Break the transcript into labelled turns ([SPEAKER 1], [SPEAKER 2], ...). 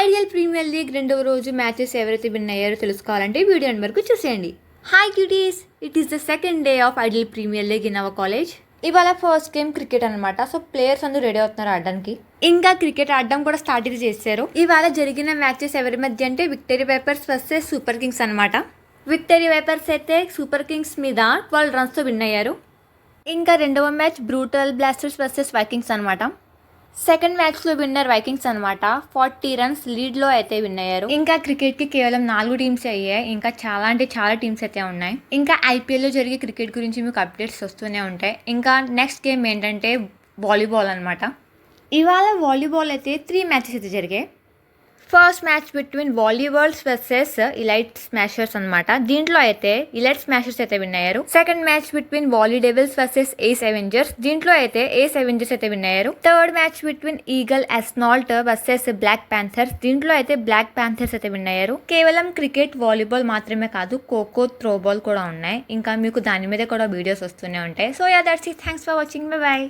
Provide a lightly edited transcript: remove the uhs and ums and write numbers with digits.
[SPEAKER 1] Ideal premier league రెండవ రోజు matches ఎవరైతే విన్ అయ్యారో తెలుసుకోవాలంటే వీడియో ఎండ్ వరకు చూసేయండి. Hi cuties, it is the second day of ideal premier league in our college. ఇవాళ ఫస్ట్ గేమ్ క్రికెట్ అనమాట. సో ప్లేయర్స్ అందరూ రెడీ అవుతున్నారు ఆడడానికి. ఇంకా క్రికెట్ ఆడడం కూడా స్టార్ట్ చేశారు. ఇవాళ జరిగిన మ్యాచెస్ ఎవరి మధ్య అంటే victory wipers versus super Kings అనమాట. విక్టరీ వైపర్స్ అయితే సూపర్ కింగ్స్ మీద 12 runsతో విన్ అయ్యారు. ఇంకా రెండవ match brutal blasters versus Vikings అనమాట. సెకండ్ మ్యాచ్లో విన్నర్ వైకింగ్స్ అనమాట. 40 runs లీడ్లో అయితే విన్ అయ్యారు. ఇంకా క్రికెట్కి కేవలం 4 టీమ్స్ అయ్యాయి. ఇంకా చాలా అంటే చాలా టీమ్స్ అయితే ఉన్నాయి. ఇంకా ఐపీఎల్లో జరిగే క్రికెట్ గురించి మీకు అప్డేట్స్ వస్తూనే ఉంటాయి. ఇంకా నెక్స్ట్ గేమ్ ఏంటంటే వాలీబాల్ అనమాట. ఇవాళ వాలీబాల్ అయితే 3 మ్యాచెస్ అయితే జరిగాయి. First match between volleyballs versus elite smashers అనమాట. దీంట్లో అయితే ఇలైట్ స్మాషర్స్ అయితే విన్ అయ్యారు. Second match between volley devils versus ace avengers. దీంట్లో అయితే ఏస్ అవెంజర్స్ అయితే విన్ అయ్యారు. Third match between eagle assault versus black panthers. దీంట్లో అయితే బ్లాక్ ప్యాంథర్స్ అయితే విన్ అయ్యారు. కేవలం క్రికెట్ వాలీబాల్ మాత్రమే కాదు, ఖోఖో త్రోబాల్ కూడా ఉన్నాయి. ఇంకా మీకు దాని మీద కూడా వీడియోస్ వస్తూనే ఉంటాయి. So yeah that's it. Thanks for watching. By by.